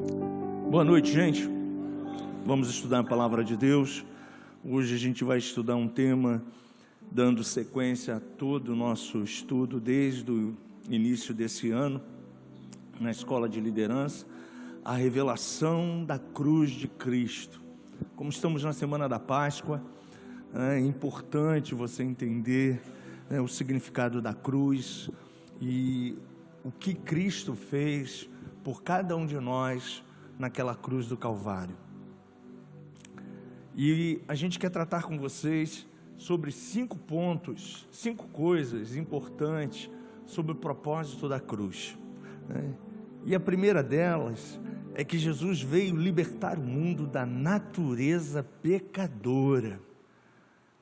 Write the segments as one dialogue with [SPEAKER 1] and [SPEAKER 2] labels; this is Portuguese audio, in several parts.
[SPEAKER 1] Boa noite, gente. Vamos estudar a palavra de Deus. Hoje a gente vai estudar um tema dando sequência a todo o nosso estudo desde o início desse ano na Escola de Liderança, a revelação da cruz de Cristo. Como estamos na semana da Páscoa, é importante você entender o significado da cruz e o que Cristo fez por cada um de nós naquela cruz do Calvário. E a gente quer tratar com vocês sobre 5 pontos, 5 coisas importantes sobre o propósito da cruz, né? E a primeira delas é que Jesus veio libertar o mundo da natureza pecadora.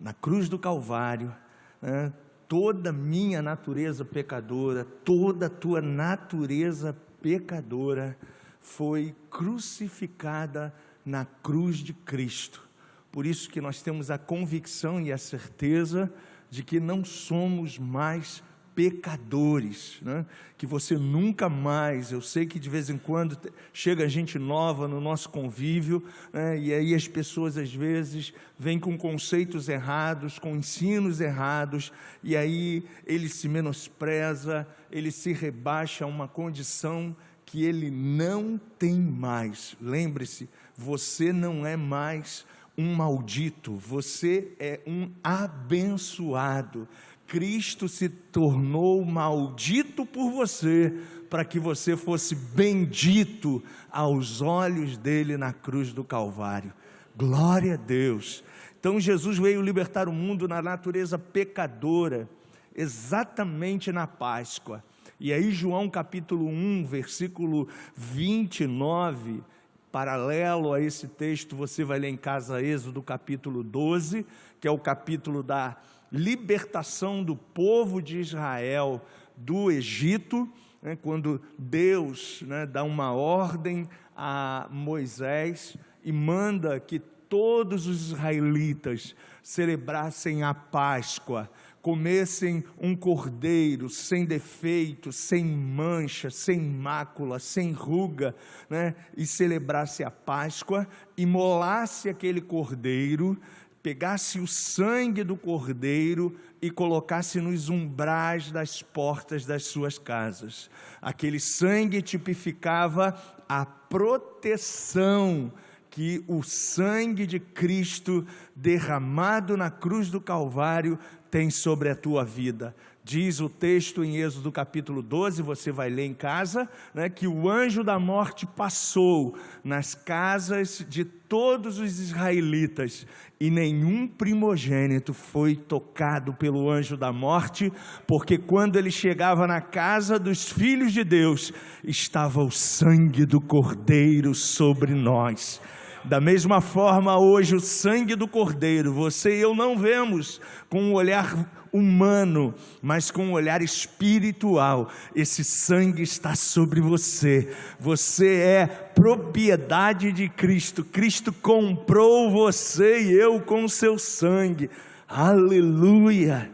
[SPEAKER 1] Na cruz do Calvário, né? Toda minha natureza pecadora, toda a tua natureza pecadora foi crucificada na cruz de Cristo. Por isso que nós temos a convicção e a certeza de que não somos mais pecadores, né? Que você nunca mais, eu sei que de vez em quando chega gente nova no nosso convívio, né? E aí as pessoas às vezes vêm com conceitos errados, com ensinos errados, e aí ele se menospreza, ele se rebaixa a uma condição que ele não tem mais. Lembre-se, você não é mais um maldito, você é um abençoado. Cristo se tornou maldito por você, para que você fosse bendito aos olhos dele na cruz do Calvário. Glória a Deus. Então Jesus veio libertar o mundo na natureza pecadora, exatamente na Páscoa. E aí João capítulo 1, versículo 29, paralelo a esse texto, você vai ler em casa Êxodo capítulo 12, que é o capítulo da libertação do povo de Israel do Egito, né, quando Deus, né, dá uma ordem a Moisés e manda que todos os israelitas celebrassem a Páscoa, comessem um cordeiro sem defeito, sem mancha, sem mácula, sem ruga, né? E celebrasse a Páscoa, imolasse aquele cordeiro, pegasse o sangue do cordeiro e colocasse nos umbrais das portas das suas casas. Aquele sangue tipificava a proteção que o sangue de Cristo derramado na cruz do Calvário tem sobre a tua vida. Diz o texto em Êxodo capítulo 12, você vai ler em casa, né, que o anjo da morte passou nas casas de todos os israelitas e nenhum primogênito foi tocado pelo anjo da morte, porque quando ele chegava na casa dos filhos de Deus, estava o sangue do Cordeiro sobre nós. Da mesma forma, hoje o sangue do Cordeiro, você e eu não vemos com um olhar humano, mas com um olhar espiritual. Esse sangue está sobre você. Você é propriedade de Cristo. Cristo comprou você e eu com o seu sangue. Aleluia!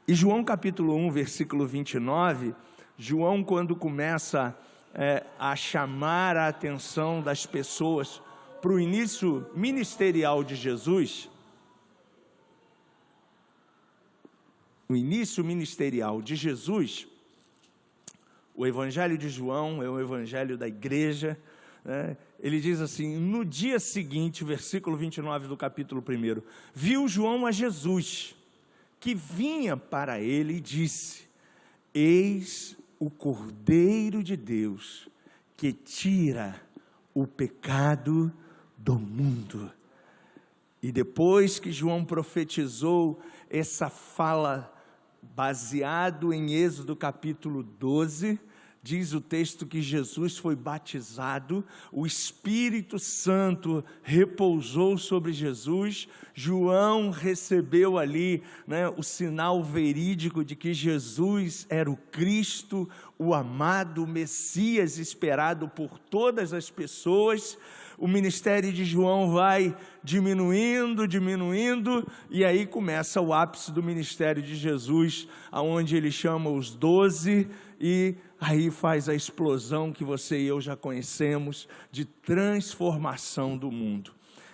[SPEAKER 1] E João capítulo 1, versículo 29, João, quando começa a chamar a atenção das pessoas para o início ministerial de Jesus, o início ministerial de Jesus, o evangelho de João é o evangelho da igreja, né? Ele diz assim, no dia seguinte, versículo 29 do capítulo 1, viu João a Jesus, que vinha para ele e disse, eis o Cordeiro de Deus, que tira o pecado do mundo. E depois que João profetizou essa fala baseado em Êxodo capítulo 12, diz o texto que Jesus foi batizado, o Espírito Santo repousou sobre Jesus, João recebeu ali, né, o sinal verídico de que Jesus era o Cristo, o amado Messias esperado por todas as pessoas. O ministério de João vai diminuindo, e aí começa o ápice do ministério de Jesus, aonde ele chama os 12, e aí faz a explosão que você e eu já conhecemos, de transformação do mundo.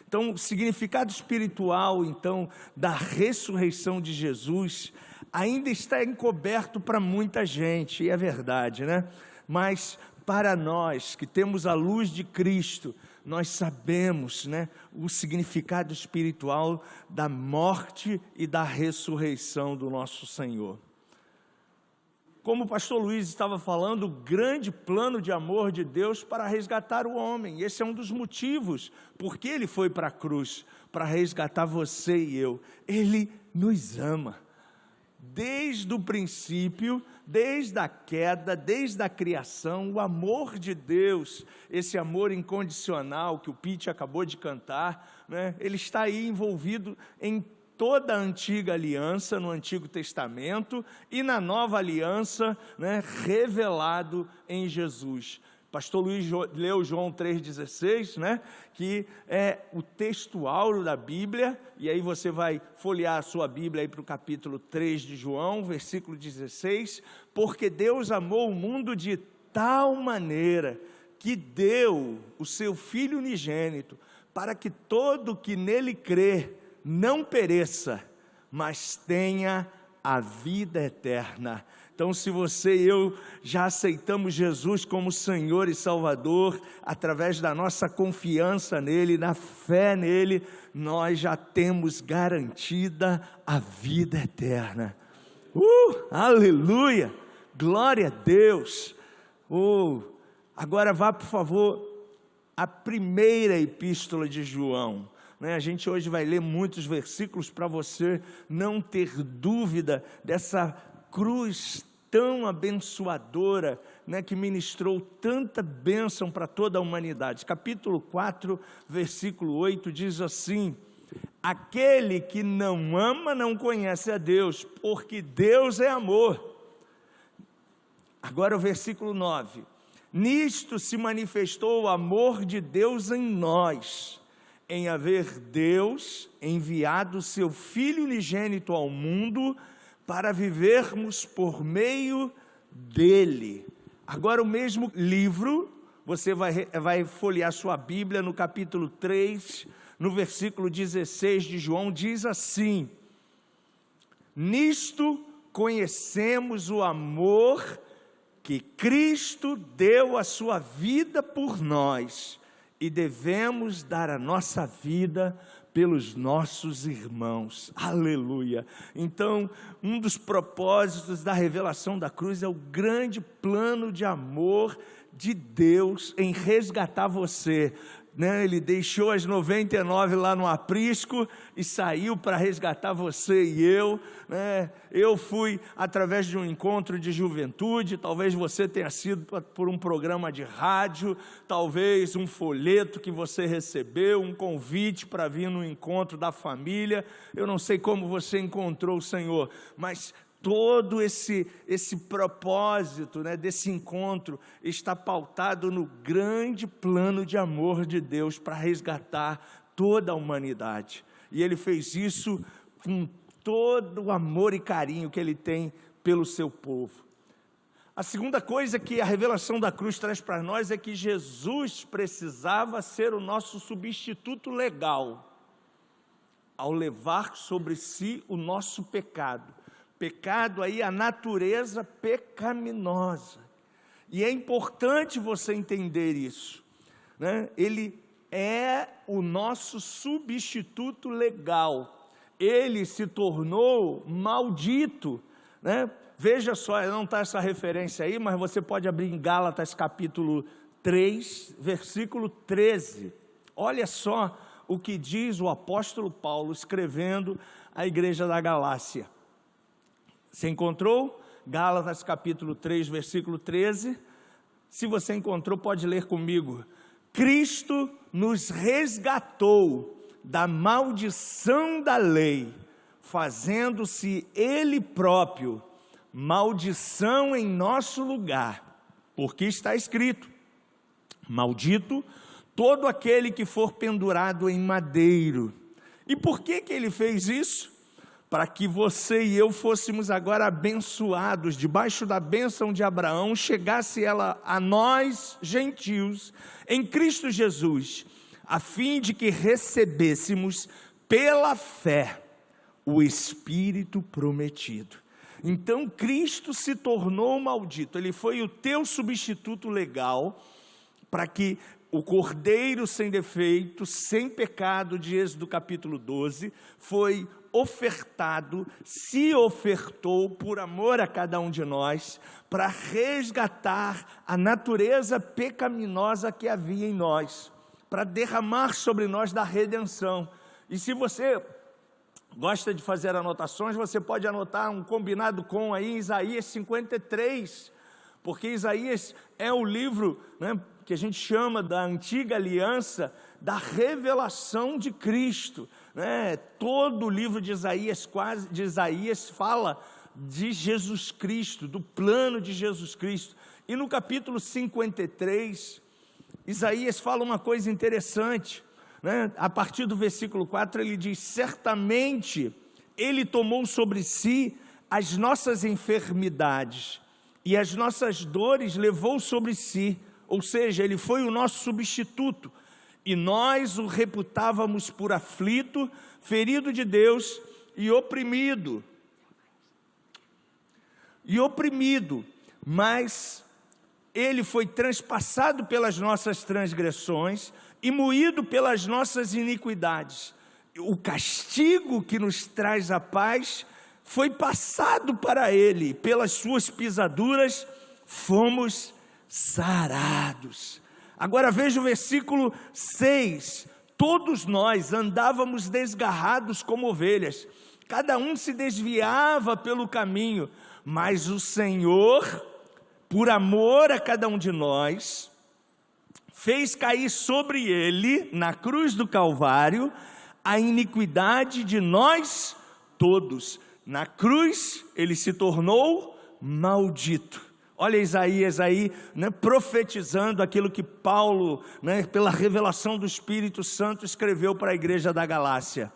[SPEAKER 1] Então, o significado espiritual, então, da ressurreição de Jesus, ainda está encoberto para muita gente, e é verdade, né? Mas para nós que temos a luz de Cristo, nós sabemos, né, o significado espiritual da morte e da ressurreição do nosso Senhor. Como o pastor Luiz estava falando, o grande plano de amor de Deus para resgatar o homem. Esse é um dos motivos por que ele foi para a cruz, para resgatar você e eu. Ele nos ama. Desde o princípio, desde a queda, desde a criação, o amor de Deus, esse amor incondicional que o Pete acabou de cantar, né, ele está aí envolvido em toda a antiga aliança, no Antigo Testamento, e na nova aliança, né, revelado em Jesus. Pastor Luiz leu João 3,16, né, que é o texto áureo da Bíblia, e aí você vai folhear a sua Bíblia aí para o capítulo 3 de João, versículo 16, porque Deus amou o mundo de tal maneira que deu o seu Filho unigênito, para que todo que nele crê não pereça, mas tenha a vida eterna. Então, se você e eu já aceitamos Jesus como Senhor e Salvador, através da nossa confiança nele, na fé nele, nós já temos garantida a vida eterna. Aleluia! Glória a Deus! Agora vá, por favor, à primeira epístola de João. A gente hoje vai ler muitos versículos para você não ter dúvida dessa cruz tão abençoadora, né, que ministrou tanta bênção para toda a humanidade. Capítulo 4, versículo 8 diz assim: aquele que não ama não conhece a Deus, porque Deus é amor. Agora o versículo 9: nisto se manifestou o amor de Deus em nós, em haver Deus enviado seu Filho unigênito ao mundo para vivermos por meio dele. Agora o mesmo livro, você vai folhear sua Bíblia no capítulo 3, no versículo 16 de João, diz assim: nisto conhecemos o amor que Cristo deu a sua vida por nós, e devemos dar a nossa vida pelos nossos irmãos. Aleluia! Então, um dos propósitos da revelação da cruz é o grande plano de amor de Deus em resgatar você. Ele deixou as 99 lá no aprisco e saiu para resgatar você e eu. Eu fui através de um encontro de juventude, talvez você tenha sido por um programa de rádio, talvez um folheto que você recebeu, um convite para vir no encontro da família. Eu não sei como você encontrou o Senhor, mas todo esse propósito, desse encontro está pautado no grande plano de amor de Deus para resgatar toda a humanidade. E Ele fez isso com todo o amor e carinho que Ele tem pelo seu povo. A segunda coisa que a revelação da cruz traz para nós é que Jesus precisava ser o nosso substituto legal, ao levar sobre si o nosso pecado. Pecado aí, a natureza pecaminosa. E é importante você entender isso, Ele é o nosso substituto legal. Ele se tornou maldito, Veja só, não está essa referência aí, mas você pode abrir em Gálatas capítulo 3, versículo 13. Olha só o que diz o apóstolo Paulo escrevendo à igreja da Galácia. Você encontrou? Gálatas capítulo 3, versículo 13. Se você encontrou, pode ler comigo. Cristo nos resgatou da maldição da lei, fazendo-se Ele próprio maldição em nosso lugar, porque está escrito: maldito todo aquele que for pendurado em madeiro. E por que ele fez isso? Para que você e eu fôssemos agora abençoados, debaixo da bênção de Abraão, chegasse ela a nós, gentios, em Cristo Jesus, a fim de que recebêssemos pela fé o Espírito prometido. Então Cristo se tornou maldito, ele foi o teu substituto legal, para que o Cordeiro sem defeito, sem pecado, de Êxodo capítulo 12, foi ofertado, se ofertou por amor a cada um de nós, para resgatar a natureza pecaminosa que havia em nós, para derramar sobre nós da redenção. E se você gosta de fazer anotações, você pode anotar um combinado com aí Isaías 53, porque Isaías é o livro, né, que a gente chama da antiga aliança, da revelação de Cristo, né? Todo o livro de Isaías, fala de Jesus Cristo, do plano de Jesus Cristo. E no capítulo 53, Isaías fala uma coisa interessante, né? A partir do versículo 4 ele diz: certamente ele tomou sobre si as nossas enfermidades e as nossas dores levou sobre si. Ou seja, ele foi o nosso substituto, e nós o reputávamos por aflito, ferido de Deus e oprimido, mas ele foi transpassado pelas nossas transgressões e moído pelas nossas iniquidades. O castigo que nos traz a paz foi passado para ele, pelas suas pisaduras fomos sarados. Agora veja o versículo 6, todos nós andávamos desgarrados como ovelhas, cada um se desviava pelo caminho, mas o Senhor, por amor a cada um de nós, fez cair sobre ele, na cruz do Calvário, a iniquidade de nós todos. Na cruz ele se tornou maldito. Olha Isaías aí, né, profetizando aquilo que Paulo, né, pela revelação do Espírito Santo, escreveu para a igreja da Galácia.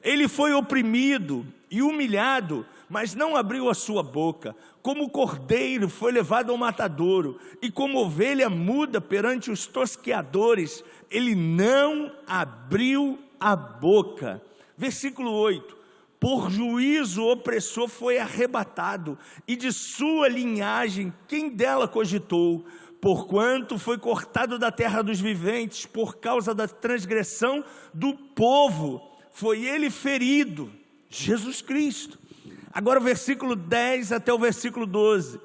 [SPEAKER 1] Ele foi oprimido e humilhado, mas não abriu a sua boca. Como cordeiro foi levado ao matadouro, e como ovelha muda perante os tosqueadores, ele não abriu a boca. Versículo 8. Por juízo o opressor foi arrebatado, e de sua linhagem quem dela cogitou? Porquanto foi cortado da terra dos viventes, por causa da transgressão do povo, foi ele ferido, Jesus Cristo. Agora o versículo 10 até o versículo 12.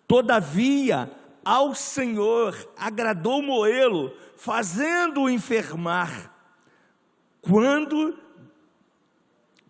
[SPEAKER 1] Todavia ao Senhor agradou moê-lo, fazendo-o enfermar.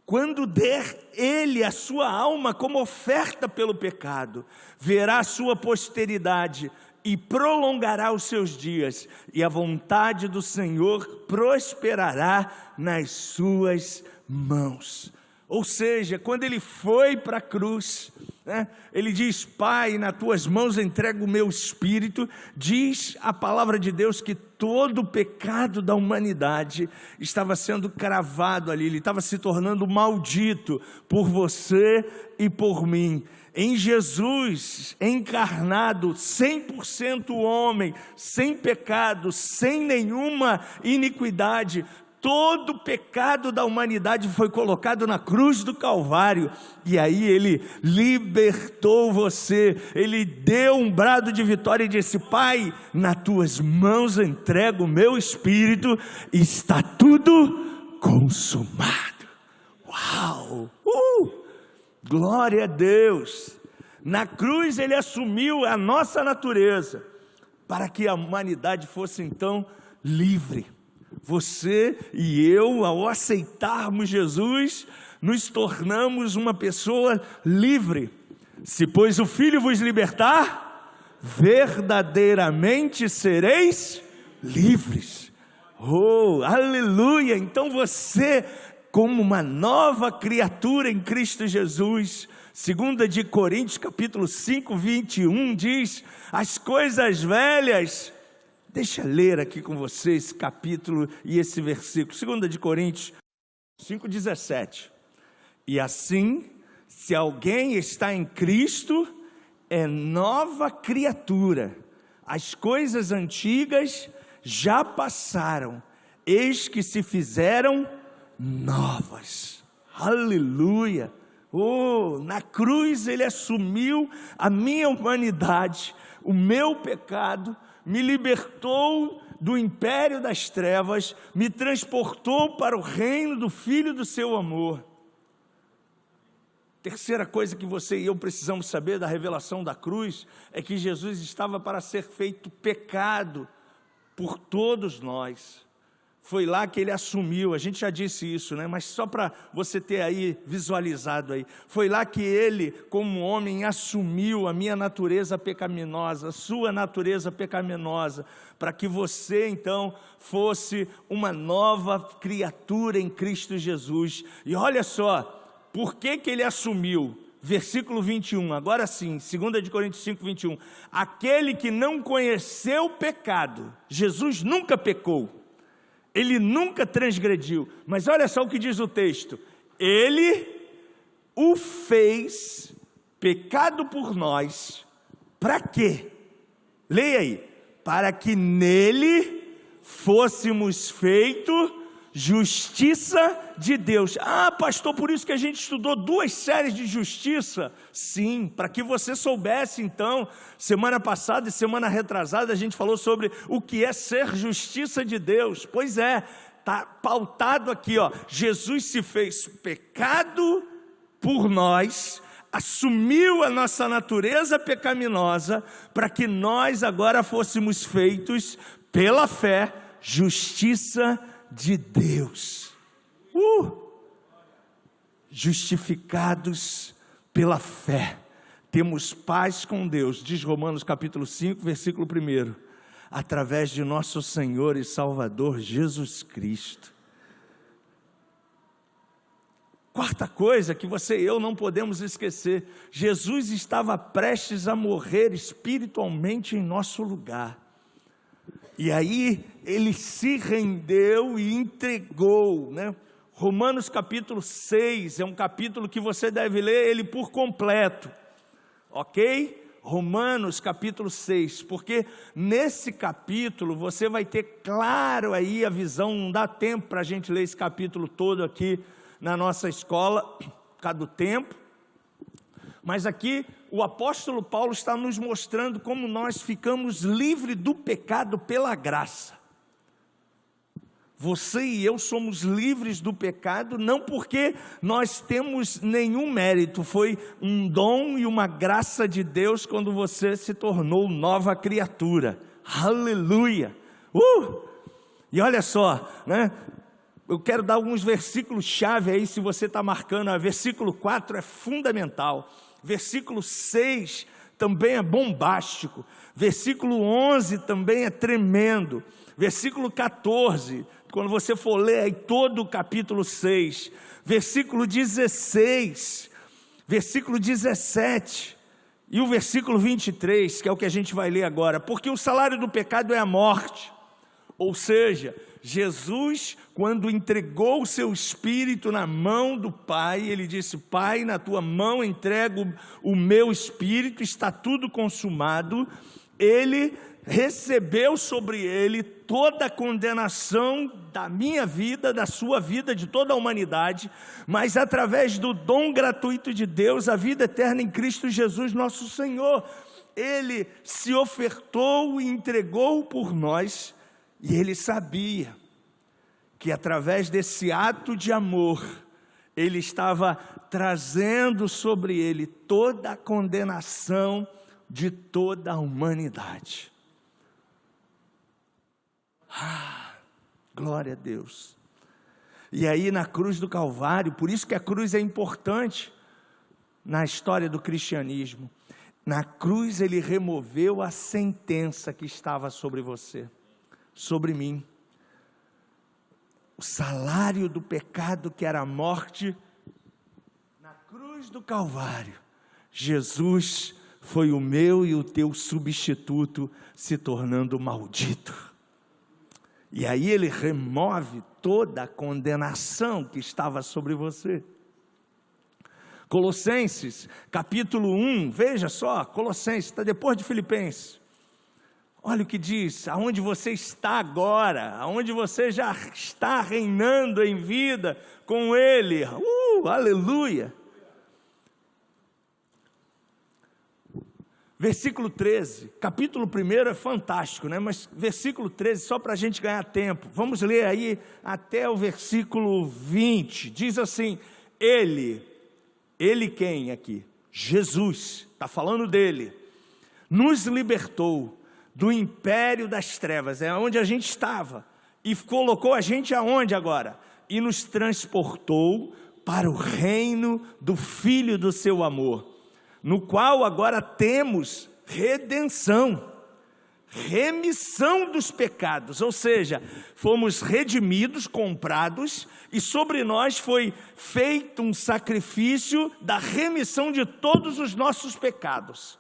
[SPEAKER 1] Quando der ele a sua alma como oferta pelo pecado, verá a sua posteridade e prolongará os seus dias, e a vontade do Senhor prosperará nas suas mãos. Ou seja, quando ele foi para a cruz, né, ele diz: Pai, nas tuas mãos entrego o meu espírito. Diz a palavra de Deus que todo o pecado da humanidade estava sendo cravado ali, ele estava se tornando maldito por você e por mim. Em Jesus encarnado, 100% homem, sem pecado, sem nenhuma iniquidade, todo o pecado da humanidade foi colocado na cruz do Calvário, e aí ele libertou você, ele deu um brado de vitória e disse: Pai, nas tuas mãos entrego o meu espírito, está tudo consumado. Uau! Glória a Deus! Na cruz ele assumiu a nossa natureza, para que a humanidade fosse então livre. Você e eu, ao aceitarmos Jesus, nos tornamos uma pessoa livre. Se pois o Filho vos libertar, verdadeiramente sereis livres. Oh, aleluia! Então você, como uma nova criatura em Cristo Jesus, 2 de Coríntios, capítulo 5, 21, diz: as coisas velhas... Deixa eu ler aqui com vocês esse capítulo e esse versículo. 2 de Coríntios 5, 17. E assim, se alguém está em Cristo, é nova criatura. As coisas antigas já passaram, eis que se fizeram novas. Aleluia! Oh, na cruz ele assumiu a minha humanidade, o meu pecado, me libertou do império das trevas, me transportou para o reino do Filho do seu amor. Terceira coisa que você e eu precisamos saber da revelação da cruz é que Jesus estava para ser feito pecado por todos nós. Foi lá que ele assumiu, a gente já disse isso, né? Mas só para você ter aí visualizado aí, foi lá que ele, como homem, assumiu a minha natureza pecaminosa, a sua natureza pecaminosa, para que você então fosse uma nova criatura em Cristo Jesus. E olha só, por que ele assumiu? Versículo 21, agora sim, 2 de Coríntios 5, 21, aquele que não conheceu o pecado, Jesus nunca pecou, ele nunca transgrediu, mas olha só o que diz o texto, ele o fez pecado por nós, para quê? Leia aí, para que nele fôssemos feitos justiça de Deus. Ah, pastor, por isso que a gente estudou 2 séries de justiça? Sim, para que você soubesse então, semana passada e semana retrasada a gente falou sobre o que é ser justiça de Deus. Pois é, está pautado aqui, ó, Jesus se fez pecado por nós, assumiu a nossa natureza pecaminosa, para que nós agora fôssemos feitos pela fé, justiça de Deus, justificados pela fé, temos paz com Deus, diz Romanos capítulo 5, versículo 1, através de nosso Senhor e Salvador Jesus Cristo. Quarta coisa que você e eu não podemos esquecer, Jesus estava prestes a morrer espiritualmente em nosso lugar. E aí ele se rendeu e entregou, né? Romanos capítulo 6, é um capítulo que você deve ler ele por completo, ok? Romanos capítulo 6, porque nesse capítulo você vai ter claro aí a visão, não dá tempo para a gente ler esse capítulo todo aqui na nossa escola, por causa do tempo, mas aqui o apóstolo Paulo está nos mostrando como nós ficamos livres do pecado pela graça. Você e eu somos livres do pecado, não porque nós temos nenhum mérito, foi um dom e uma graça de Deus quando você se tornou nova criatura. Aleluia! E olha só, né? Eu quero dar alguns versículos-chave aí, se você está marcando, versículo 4 é fundamental, versículo 6 também é bombástico, versículo 11 também é tremendo, versículo 14, quando você for ler aí todo o capítulo 6, versículo 16, versículo 17 e o versículo 23, que é o que a gente vai ler agora, porque o salário do pecado é a morte, ou seja, Jesus, quando entregou o seu espírito na mão do Pai, ele disse: Pai, na tua mão entrego o meu espírito, está tudo consumado. Ele recebeu sobre ele toda a condenação da minha vida, da sua vida, de toda a humanidade, mas através do dom gratuito de Deus, a vida eterna em Cristo Jesus nosso Senhor, ele se ofertou e entregou por nós. E ele sabia que através desse ato de amor, ele estava trazendo sobre ele toda a condenação de toda a humanidade. Glória a Deus. E aí na cruz do Calvário, por isso que a cruz é importante na história do cristianismo, na cruz ele removeu a sentença que estava sobre você, sobre mim, o salário do pecado que era a morte, na cruz do Calvário, Jesus foi o meu e o teu substituto, se tornando maldito. E aí ele remove toda a condenação que estava sobre você. Colossenses, capítulo 1, veja só, Colossenses, está depois de Filipenses. Olha o que diz, aonde você está agora, aonde você já está reinando em vida com Ele. Aleluia! Versículo 13, capítulo 1 é fantástico, né? Mas versículo 13, só para a gente ganhar tempo, vamos ler aí até o versículo 20, diz assim, Ele quem aqui? Jesus, está falando dele, nos libertou do império das trevas, é onde a gente estava, e colocou a gente aonde agora? E nos transportou para o reino do Filho do seu amor, no qual agora temos redenção, remissão dos pecados, ou seja, fomos redimidos, comprados, e sobre nós foi feito um sacrifício da remissão de todos os nossos pecados.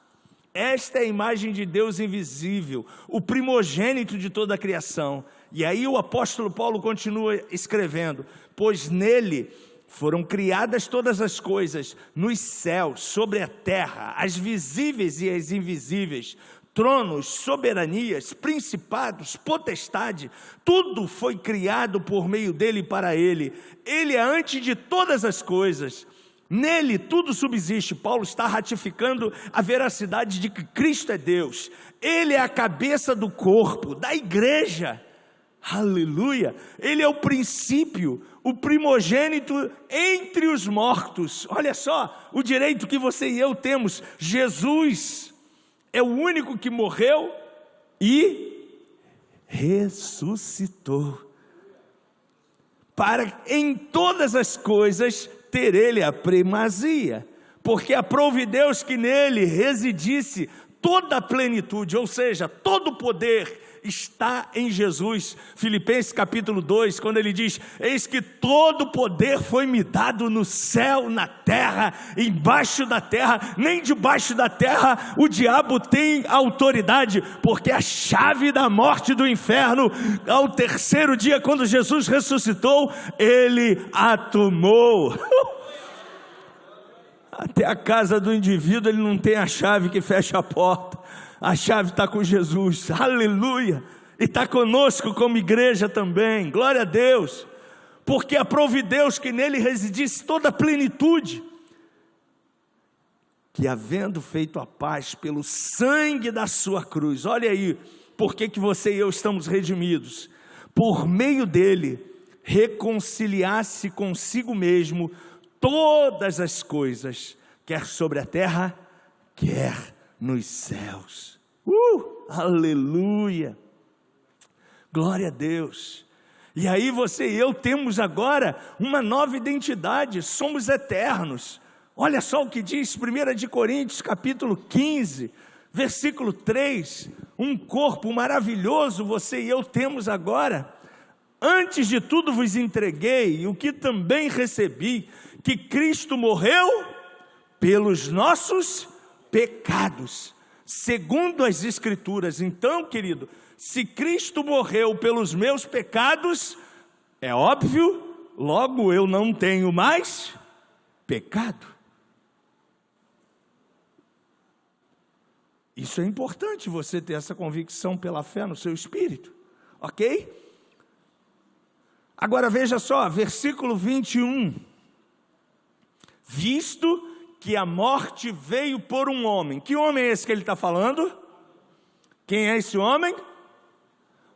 [SPEAKER 1] Esta é a imagem de Deus invisível, o primogênito de toda a criação. E aí o apóstolo Paulo continua escrevendo, pois nele foram criadas todas as coisas, nos céus, sobre a terra, as visíveis e as invisíveis, tronos, soberanias, principados, potestade, tudo foi criado por meio dele e para ele. Ele é antes de todas as coisas, nele tudo subsiste. Paulo está ratificando a veracidade de que Cristo é Deus, ele é a cabeça do corpo, da igreja, aleluia, ele é o princípio, o primogênito entre os mortos. Olha só, o direito que você e eu temos, Jesus é o único que morreu e ressuscitou, para em todas as coisas ter ele a primazia, porque aprove Deus que nele residisse toda a plenitude, ou seja, todo o poder está em Jesus. Filipenses capítulo 2, quando ele diz, eis que todo o poder foi me dado no céu, na terra, embaixo da terra, nem debaixo da terra o diabo tem autoridade, porque a chave da morte e do inferno, ao terceiro dia, quando Jesus ressuscitou, ele a tomou. Até a casa do indivíduo ele não tem a chave que fecha a porta, a chave está com Jesus, aleluia, e está conosco como igreja também, glória a Deus, porque aprove Deus que nele residisse toda a plenitude, que havendo feito a paz pelo sangue da sua cruz, olha aí, por que você e eu estamos redimidos, por meio dele, reconciliasse consigo mesmo todas as coisas, quer sobre a terra, quer nos céus. Aleluia, glória a Deus. E aí você e eu temos agora uma nova identidade, somos eternos. Olha só o que diz 1 Coríntios capítulo 15, versículo 3, um corpo maravilhoso você e eu temos agora. Antes de tudo vos entreguei o que também recebi, que Cristo morreu pelos nossos pecados, segundo as Escrituras. Então, querido, se Cristo morreu pelos meus pecados, é óbvio, logo eu não tenho mais pecado. Isso é importante, você ter essa convicção pela fé no seu espírito, ok? Agora veja só, versículo 21, visto que a morte veio por um homem. Que homem é esse que ele está falando? Quem é esse homem?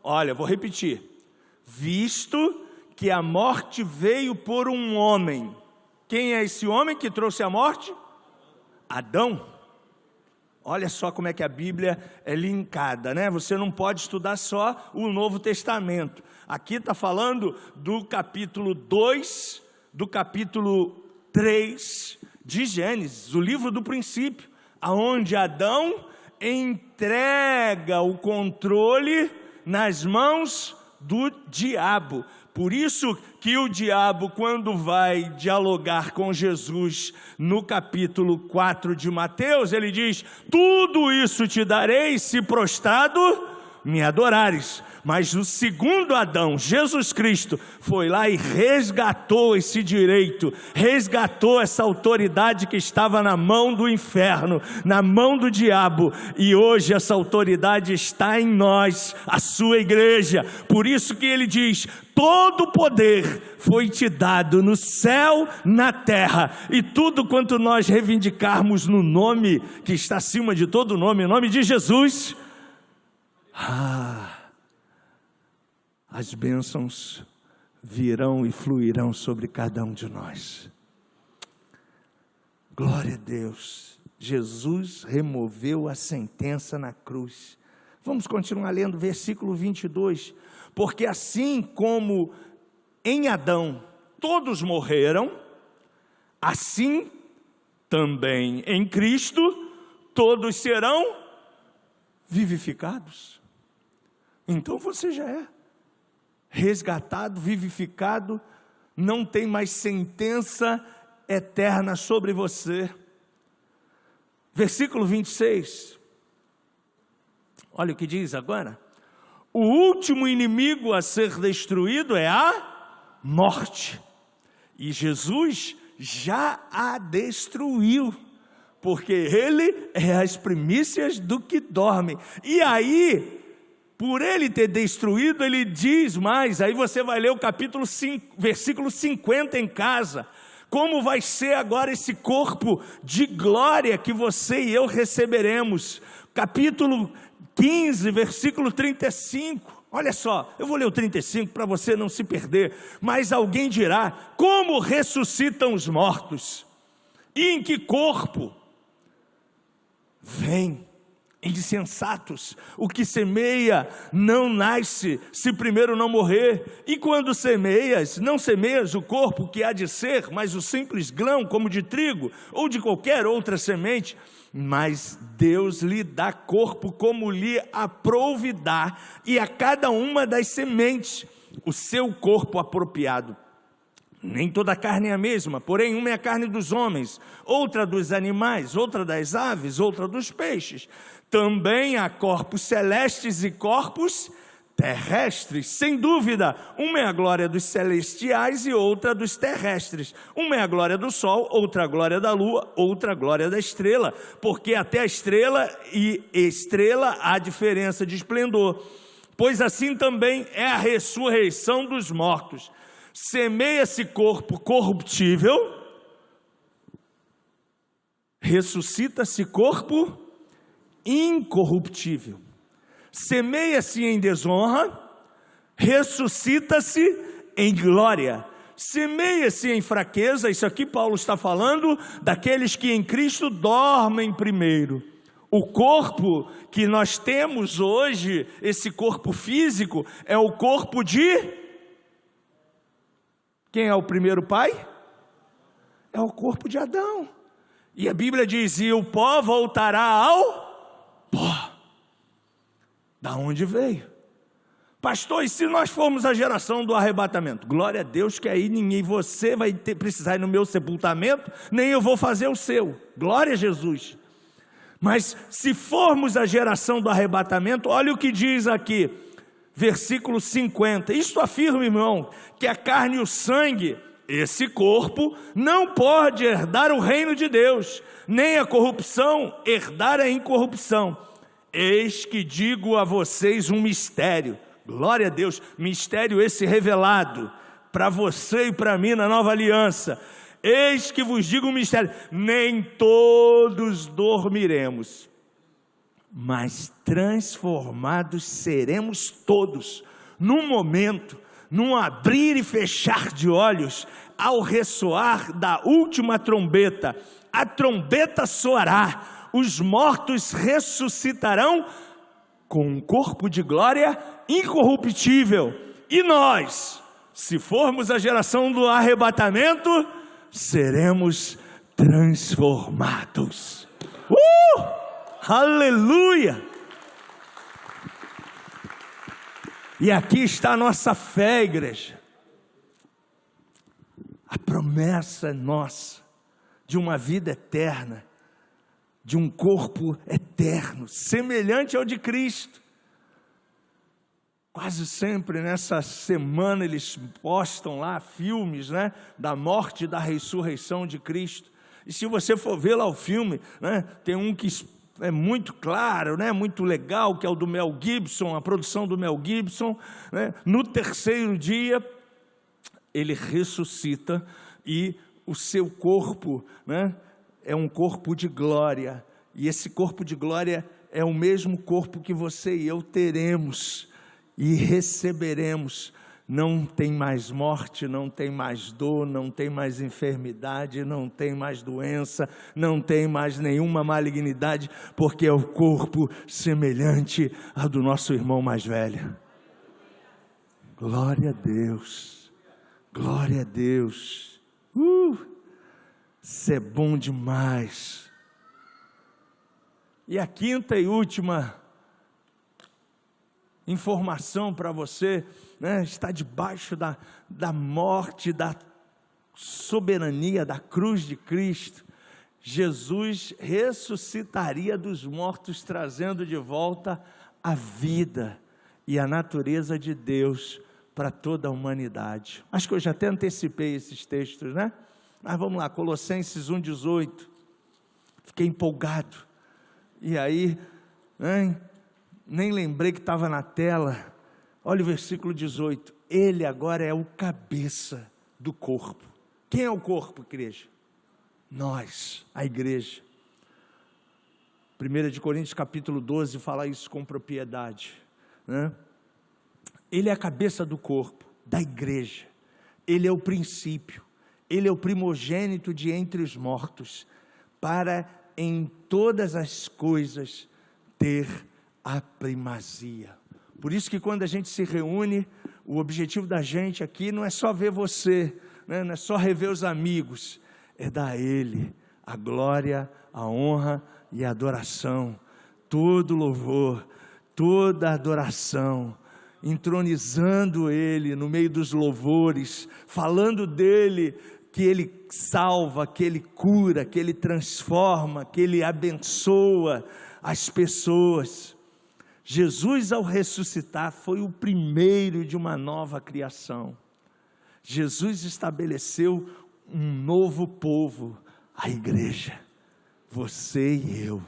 [SPEAKER 1] Olha, vou repetir. Visto que a morte veio por um homem. Quem é esse homem que trouxe a morte? Adão. Olha só como é que a Bíblia é linkada, né? Você não pode estudar só o Novo Testamento. Aqui está falando do capítulo 2, do capítulo 3 de Gênesis, o livro do princípio, aonde Adão entrega o controle nas mãos do diabo. Por isso que o diabo, quando vai dialogar com Jesus no capítulo 4 de Mateus, ele diz: tudo isso te darei se prostrado me adorares. Mas o segundo Adão, Jesus Cristo, foi lá e resgatou esse direito, resgatou essa autoridade que estava na mão do inferno, na mão do diabo, e hoje essa autoridade está em nós, a sua igreja. Por isso que ele diz: todo poder foi te dado no céu, na terra, e tudo quanto nós reivindicarmos no nome que está acima de todo nome, em nome de Jesus, as bênçãos virão e fluirão sobre cada um de nós. Glória a Deus. Jesus removeu a sentença na cruz. Vamos continuar lendo versículo 22. Porque assim como em Adão todos morreram, assim também em Cristo todos serão vivificados. Então você já é resgatado, vivificado, não tem mais sentença eterna sobre você. Versículo 26, olha o que diz agora: o último inimigo a ser destruído é a morte, e Jesus já a destruiu, porque ele é as primícias do que dorme. E aí, por ele ter destruído, ele diz mais, aí você vai ler o capítulo 5, versículo 50 em casa, como vai ser agora esse corpo de glória que você e eu receberemos. Capítulo 15, versículo 35, olha só, eu vou ler o 35 para você não se perder. Mas alguém dirá: como ressuscitam os mortos? E em que corpo? Vem, insensatos, o que semeia não nasce, se primeiro não morrer. E quando semeias, não semeias o corpo que há de ser, mas o simples grão, como de trigo, ou de qualquer outra semente. Mas Deus lhe dá corpo como lhe aprouve dar, e a cada uma das sementes o seu corpo apropriado. Nem toda a carne é a mesma, porém uma é a carne dos homens, outra dos animais, outra das aves, outra dos peixes. Também há corpos celestes e corpos terrestres. Sem dúvida, uma é a glória dos celestiais e outra dos terrestres. Uma é a glória do sol, outra a glória da lua, outra a glória da estrela. Porque até a estrela e estrela há diferença de esplendor. Pois assim também é a ressurreição dos mortos. Semeia-se corpo corruptível, ressuscita-se corpo incorruptível. Semeia-se em desonra, ressuscita-se em glória. Semeia-se em fraqueza, isso aqui Paulo está falando daqueles que em Cristo dormem primeiro. O corpo que nós temos hoje, esse corpo físico, é o corpo de... Quem é o primeiro pai? É o corpo de Adão. E a Bíblia diz: e o pó voltará ao pó. Da onde veio? Pastor, e se nós formos a geração do arrebatamento? Glória a Deus que aí ninguém, você vai precisar ir no meu sepultamento, nem eu vou fazer o seu. Glória a Jesus. Mas se formos a geração do arrebatamento, olha o que diz aqui. Versículo 50, isto afirma, irmão, que a carne e o sangue, esse corpo, não pode herdar o reino de Deus, nem a corrupção herdar a incorrupção. Eis que digo a vocês um mistério, glória a Deus, mistério esse revelado para você e para mim na nova aliança. Eis que vos digo um mistério, nem todos dormiremos, mas transformados seremos todos, num momento, num abrir e fechar de olhos, ao ressoar da última trombeta. A trombeta soará, os mortos ressuscitarão com um corpo de glória incorruptível, e nós, se formos a geração do arrebatamento, seremos transformados. Aleluia! E aqui está a nossa fé, igreja. A promessa nossa de uma vida eterna, de um corpo eterno, semelhante ao de Cristo. Quase sempre nessa semana eles postam lá filmes, né, da morte e da ressurreição de Cristo. E se você for ver lá o filme, né, tem um que é muito claro, né, muito legal, que é o do Mel Gibson, a produção do Mel Gibson, né. No terceiro dia ele ressuscita e o seu corpo, né, é um corpo de glória. E esse corpo de glória é o mesmo corpo que você e eu teremos e receberemos. Não tem mais morte, não tem mais dor, não tem mais enfermidade, não tem mais doença, não tem mais nenhuma malignidade, porque é o corpo semelhante ao do nosso irmão mais velho. Glória a Deus, glória a Deus. Isso é bom demais. E a quinta e última informação para você, né, está debaixo da morte, da soberania, da cruz de Cristo. Jesus ressuscitaria dos mortos, trazendo de volta a vida e a natureza de Deus para toda a humanidade. Acho que eu já até antecipei esses textos, né? Mas vamos lá, Colossenses 1,18. Fiquei empolgado. E aí, né, nem lembrei que estava na tela. Olha o versículo 18. Ele agora é o cabeça do corpo. Quem é o corpo, igreja? Nós, a igreja. 1 Coríntios capítulo 12 fala isso com propriedade, né? Ele é a cabeça do corpo, da igreja. Ele é o princípio. Ele é o primogênito de entre os mortos, para em todas as coisas ter a primazia. Por isso que quando a gente se reúne, o objetivo da gente aqui não é só ver você, né? Não é só rever os amigos, é dar a Ele a glória, a honra e a adoração, todo louvor, toda adoração, entronizando Ele no meio dos louvores, falando dEle, que Ele salva, que Ele cura, que Ele transforma, que Ele abençoa as pessoas. Jesus, ao ressuscitar, foi o primeiro de uma nova criação. Jesus estabeleceu um novo povo, a igreja, você e eu.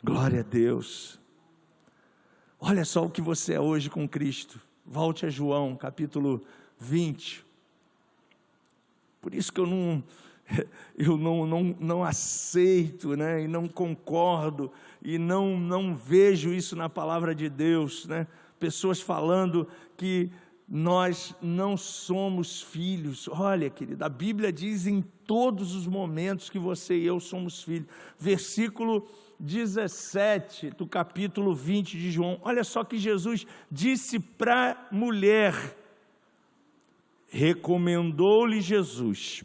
[SPEAKER 1] Glória a Deus. Olha só o que você é hoje com Cristo. Volte a João, capítulo 20. Por isso que eu não aceito, né, e não concordo, e não vejo isso na palavra de Deus, né? Pessoas falando que nós não somos filhos. Olha, querido, a Bíblia diz em todos os momentos que você e eu somos filhos. Versículo 17 do capítulo 20 de João, olha só que Jesus disse para a mulher, recomendou-lhe Jesus,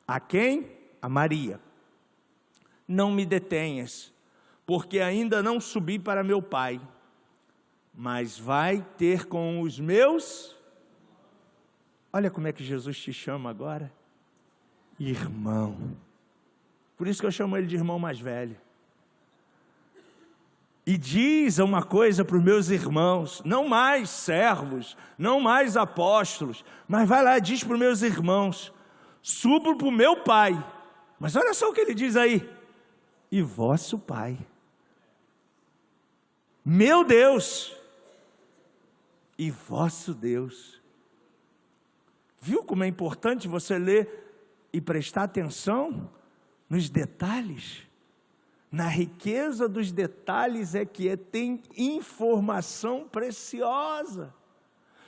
[SPEAKER 1] a quem? A Maria, não me detenhas, porque ainda não subi para meu Pai, mas vai ter com os meus, olha como é que Jesus te chama agora, irmão. Por isso que eu chamo ele de irmão mais velho. E diz uma coisa para os meus irmãos, não mais servos, não mais apóstolos, mas vai lá e diz para os meus irmãos, subo para o meu Pai. Mas olha só o que ele diz aí, e vosso Pai, meu Deus, e vosso Deus. Viu como é importante você ler e prestar atenção nos detalhes? Na riqueza dos detalhes é que tem informação preciosa.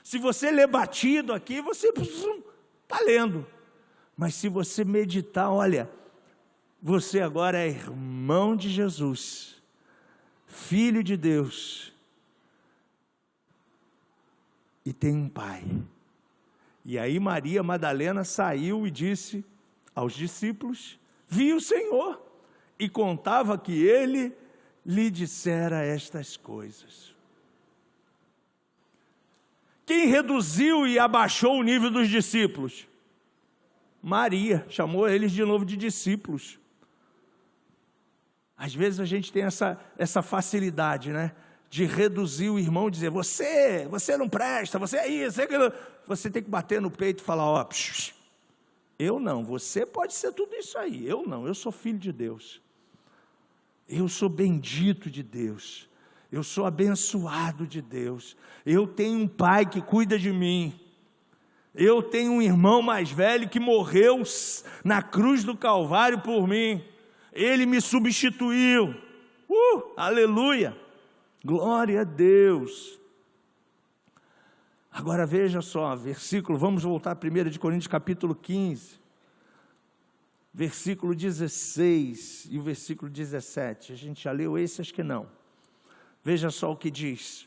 [SPEAKER 1] Se você ler batido aqui, você está lendo. Mas se você meditar, olha, você agora é irmão de Jesus, filho de Deus, e tem um Pai. E aí Maria Madalena saiu e disse aos discípulos, vi o Senhor, e contava que ele lhe dissera estas coisas. Quem reduziu e abaixou o nível dos discípulos? Maria, chamou eles de novo de discípulos. Às vezes a gente tem essa facilidade, né? De reduzir o irmão, dizer, você não presta, você é isso, é aquilo. Você tem que bater no peito e falar, ó, eu não, você pode ser tudo isso aí, eu não, eu sou filho de Deus. Eu sou bendito de Deus, eu sou abençoado de Deus, eu tenho um pai que cuida de mim, eu tenho um irmão mais velho que morreu na cruz do Calvário por mim, ele me substituiu, aleluia, glória a Deus. Agora veja só, versículo, vamos voltar a 1 de Coríntios capítulo 15, versículo 16 e o versículo 17, a gente já leu esse, acho que não. Veja só o que diz: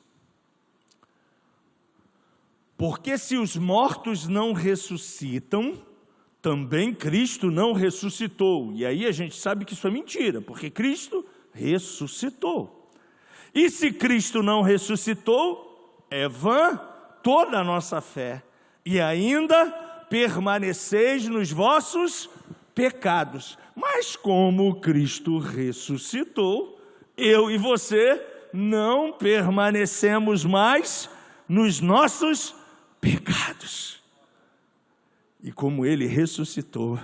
[SPEAKER 1] porque se os mortos não ressuscitam, também Cristo não ressuscitou. E aí a gente sabe que isso é mentira, porque Cristo ressuscitou. E se Cristo não ressuscitou, é vã toda a nossa fé, e ainda permaneceis nos vossos pecados. Mas como Cristo ressuscitou, eu e você não permanecemos mais nos nossos pecados. E como Ele ressuscitou,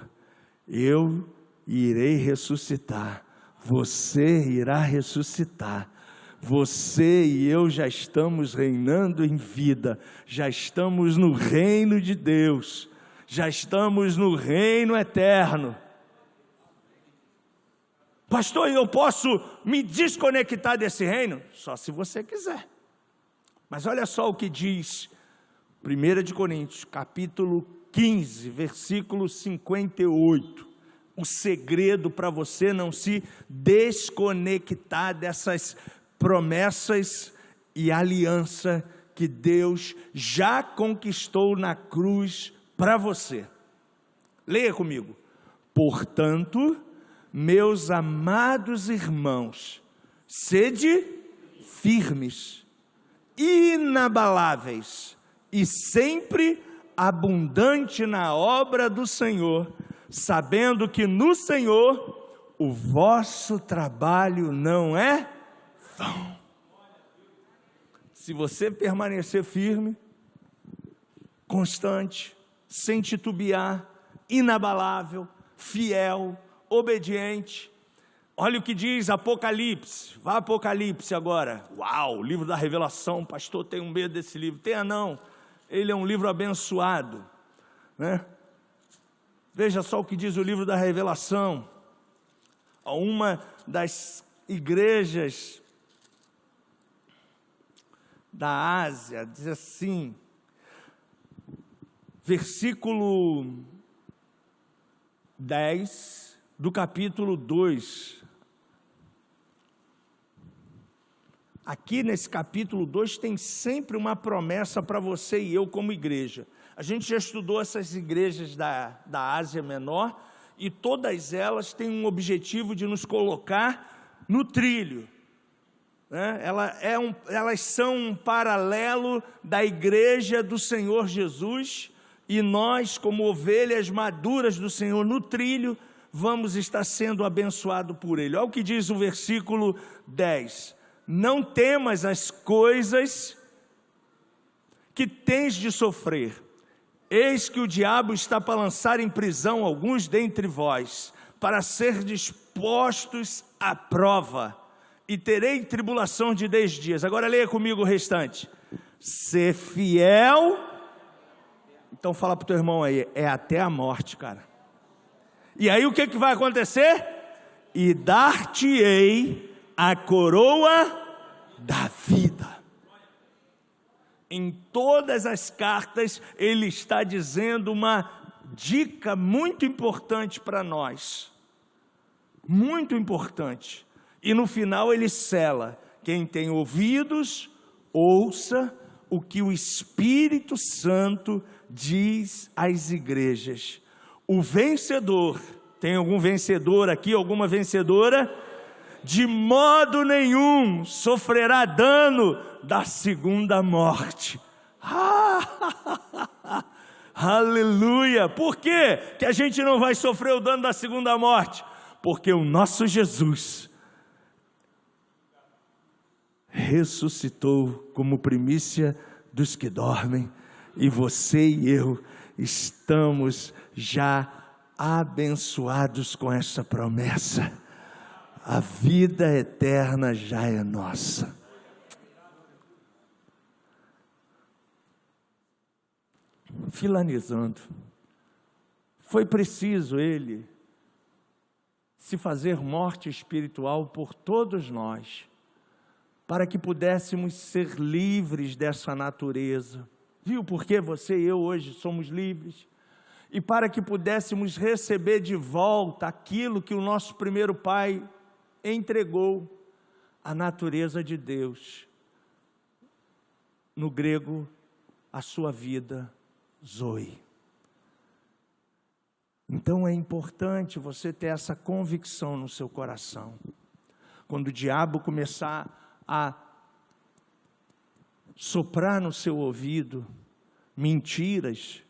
[SPEAKER 1] eu irei ressuscitar, você irá ressuscitar. Você e eu já estamos reinando em vida, já estamos no reino de Deus, já estamos no reino eterno. Pastor, eu posso me desconectar desse reino? Só se você quiser. Mas olha só o que diz 1 de Coríntios, capítulo 15, versículo 58. O segredo para você não se desconectar dessas promessas e aliança que Deus já conquistou na cruz para você. Leia comigo. Portanto, meus amados irmãos, sede firmes, inabaláveis e sempre abundante na obra do Senhor, sabendo que no Senhor o vosso trabalho não é vão. Se você permanecer firme, constante, sem titubear, inabalável, fiel, obediente. Olha o que diz Apocalipse. Vá a Apocalipse agora. Uau, livro da revelação. Pastor, tenho medo desse livro. Tenha não, ele é um livro abençoado, né? Veja só o que diz o livro da revelação. A uma das igrejas da Ásia, diz assim, versículo 10 do capítulo 2. Aqui nesse capítulo 2 tem sempre uma promessa para você e eu como igreja. A gente já estudou essas igrejas da Ásia Menor e todas elas têm um objetivo de nos colocar no trilho. Elas são um paralelo da igreja do Senhor Jesus, e nós, como ovelhas maduras do Senhor no trilho, vamos estar sendo abençoados por Ele. Olha o que diz o versículo 10: não temas as coisas que tens de sofrer, eis que o diabo está para lançar em prisão alguns dentre vós, para ser dispostos à prova, e terei tribulação de 10 dias. Agora leia comigo o restante. Ser fiel. Então fala para o teu irmão aí, é até a morte, cara. E aí o que vai acontecer? E dar-te-ei a coroa da vida. Em todas as cartas ele está dizendo uma dica muito importante para nós. Muito importante. E no final ele sela: quem tem ouvidos, ouça o que o Espírito Santo diz às igrejas. O vencedor, tem algum vencedor aqui, alguma vencedora? De modo nenhum sofrerá dano da segunda morte. Aleluia! Por quê que a gente não vai sofrer o dano da segunda morte? Porque o nosso Jesus ressuscitou como primícia dos que dormem, e você e eu estamos já abençoados com essa promessa. A vida eterna já é nossa. Finalizando, foi preciso ele se fazer morte espiritual por todos nós, para que pudéssemos ser livres dessa natureza. Viu por que você e eu hoje somos livres? E para que pudéssemos receber de volta aquilo que o nosso primeiro pai entregou, a natureza de Deus. No grego, a sua vida, Zoe. Então é importante você ter essa convicção no seu coração. Quando o diabo começar a soprar no seu ouvido mentiras,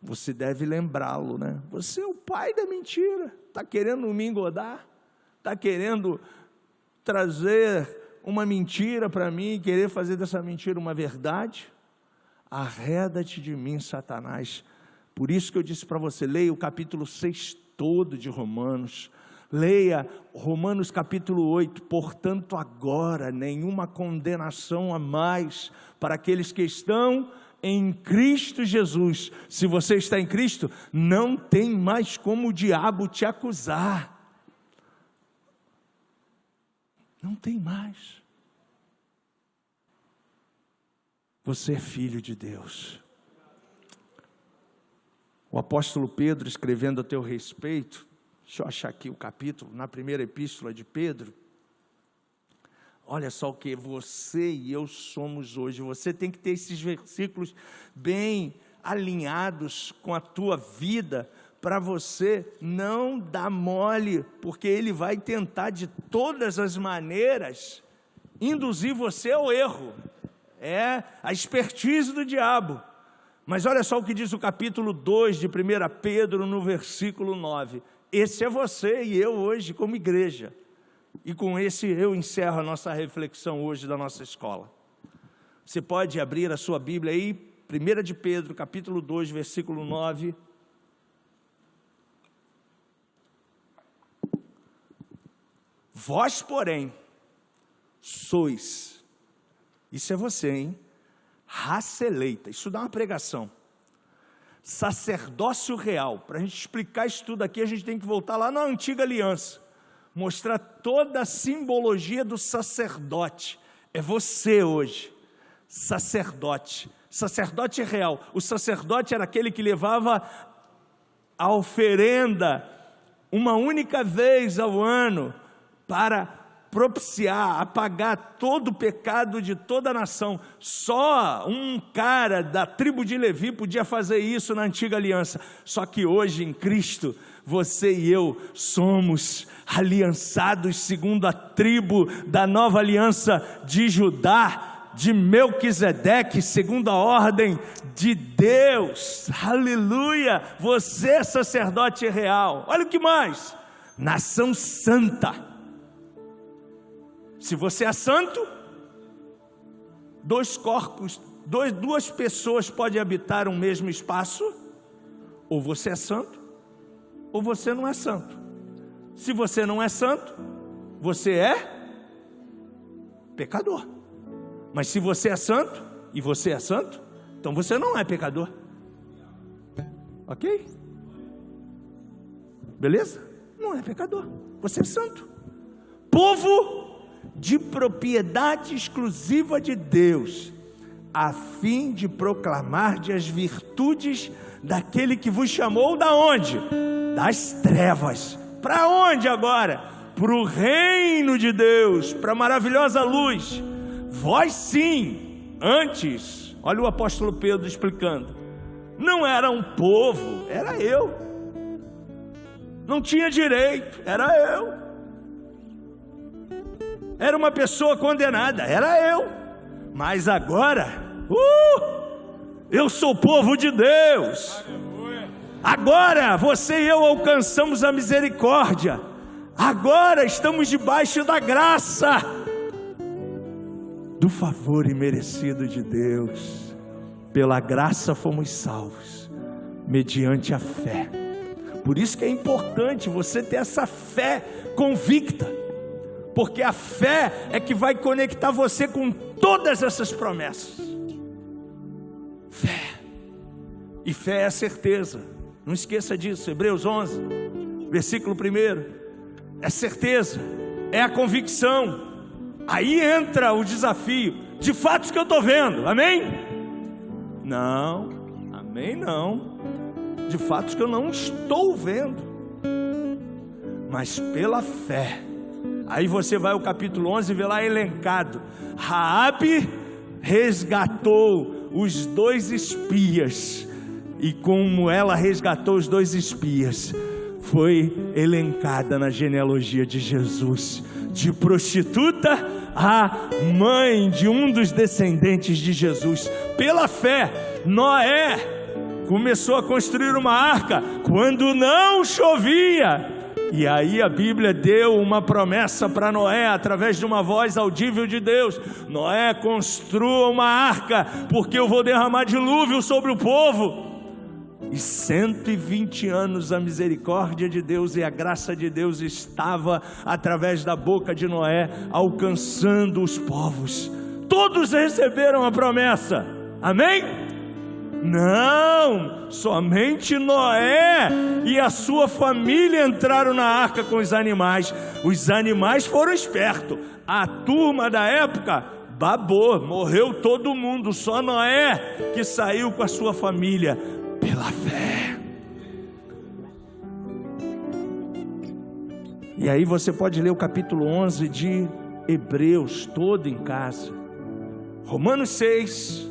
[SPEAKER 1] você deve lembrá-lo, né? Você é o pai da mentira, está querendo me engodar, está querendo trazer uma mentira para mim, querer fazer dessa mentira uma verdade. Arreda-te de mim, Satanás. Por isso que eu disse para você, leia o capítulo 6 todo de Romanos, leia Romanos capítulo 8, portanto agora nenhuma condenação a mais para aqueles que estão em Cristo Jesus. Se você está em Cristo, não tem mais como o diabo te acusar, não tem mais. Você é filho de Deus. O apóstolo Pedro, escrevendo a teu respeito, deixa eu achar aqui o capítulo, na primeira epístola de Pedro, olha só o que você e eu somos hoje. Você tem que ter esses versículos bem alinhados com a tua vida, para você não dar mole, porque ele vai tentar de todas as maneiras induzir você ao erro. É a expertise do diabo. Mas olha só o que diz o capítulo 2 de 1 Pedro, no versículo 9. Esse é você e eu hoje como igreja. E com esse eu encerro a nossa reflexão hoje da nossa escola. Você pode abrir a sua Bíblia aí, 1 de Pedro, capítulo 2, versículo 9. Vós, porém, sois, isso é você, hein? Raça eleita, isso dá uma pregação. Sacerdócio real. Para a gente explicar isso tudo aqui, a gente tem que voltar lá na antiga aliança, mostrar toda a simbologia do sacerdote. É você hoje, sacerdote. Sacerdote real. O sacerdote era aquele que levava a oferenda uma única vez ao ano, para propiciar, apagar todo o pecado de toda a nação. Só um cara da tribo de Levi podia fazer isso na antiga aliança. Só que hoje em Cristo, você e eu somos aliançados segundo a tribo da nova aliança de Judá, de Melquisedeque, segundo a ordem de Deus. Aleluia! Você é sacerdote real. Olha o que mais, nação santa. Se você é santo, dois corpos, duas pessoas podem habitar um mesmo espaço. Ou você é santo, ou você não é santo. Se você não é santo, você é pecador. Mas se você é santo, e você é santo, então você não é pecador. Ok? Beleza? Não é pecador, você é santo. Povo de propriedade exclusiva de Deus, a fim de proclamar as virtudes daquele que vos chamou da onde? Das trevas. Para onde agora? Para o reino de Deus, para a maravilhosa luz. Vós sim, antes, olha o apóstolo Pedro explicando, não era um povo, era eu. Não tinha direito, era eu. Era uma pessoa condenada, era eu. Mas agora, Eu sou povo de Deus. Agora você e eu alcançamos a misericórdia. Agora estamos debaixo da graça, do favor imerecido de Deus. Pela graça fomos salvos, mediante a fé. Por isso que é importante você ter essa fé convicta, porque a fé é que vai conectar você com todas essas promessas. Fé. E fé é certeza. Não esqueça disso. Hebreus 11, versículo 1. É certeza, é a convicção. Aí entra o desafio de fatos que eu estou vendo. Amém? Não, amém não. De fatos que eu não estou vendo, mas pela fé. Aí você vai ao capítulo 11 e vê lá elencado: Raabe resgatou os 2 espias, e como ela resgatou os 2 espias, foi elencada na genealogia de Jesus, de prostituta a mãe de um dos descendentes de Jesus. Pela fé, Noé começou a construir uma arca quando não chovia. E aí a Bíblia deu uma promessa para Noé, através de uma voz audível de Deus: Noé, construa uma arca, porque eu vou derramar dilúvio sobre o povo. E 120 anos a misericórdia de Deus e a graça de Deus estava através da boca de Noé, alcançando os povos. Todos receberam a promessa. Amém? Não, somente Noé e a sua família entraram na arca com os animais. Os animais foram espertos. A turma da época babou, morreu todo mundo. Só Noé que saiu com a sua família pela fé. E aí você pode ler o capítulo 11 de Hebreus todo em casa. Romanos 6,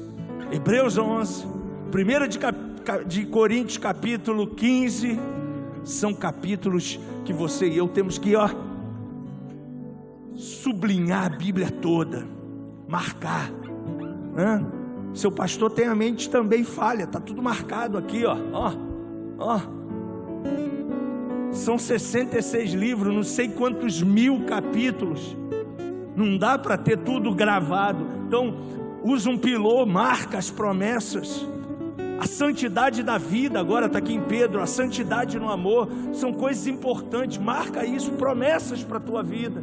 [SPEAKER 1] Hebreus 11, 1 de Coríntios capítulo 15. São capítulos que você e eu temos que sublinhar a Bíblia toda, marcar. Seu pastor tem a mente também falha, está tudo marcado aqui, São 66 livros, não sei quantos mil capítulos. Não dá para ter tudo gravado. Então, usa um pilô, marca as promessas. A santidade da vida, agora está aqui em Pedro, a santidade no amor, são coisas importantes. Marca isso, promessas para a tua vida.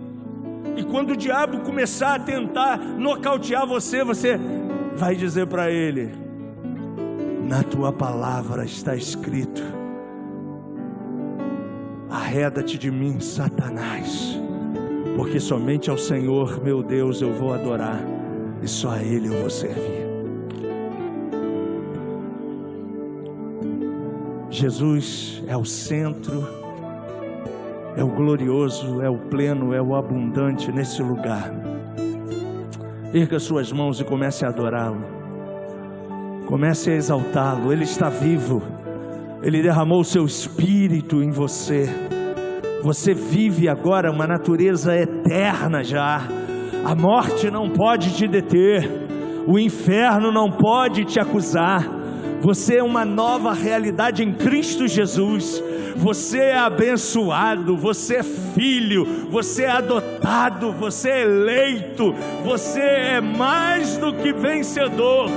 [SPEAKER 1] E quando o diabo começar a tentar nocautear você, você vai dizer para ele: na tua palavra está escrito: arreda-te de mim, Satanás, porque somente ao Senhor meu Deus eu vou adorar, e só a Ele eu vou servir. Jesus é o centro, é o glorioso, é o pleno, é o abundante nesse lugar. Erga suas mãos e comece a adorá-lo. Comece a exaltá-lo. Ele está vivo. Ele derramou o seu espírito em você. Você vive agora uma natureza eterna já. A morte não pode te deter. O inferno não pode te acusar. Você é uma nova realidade em Cristo Jesus. Você é abençoado, você é filho, você é adotado, você é eleito, você é mais do que vencedor.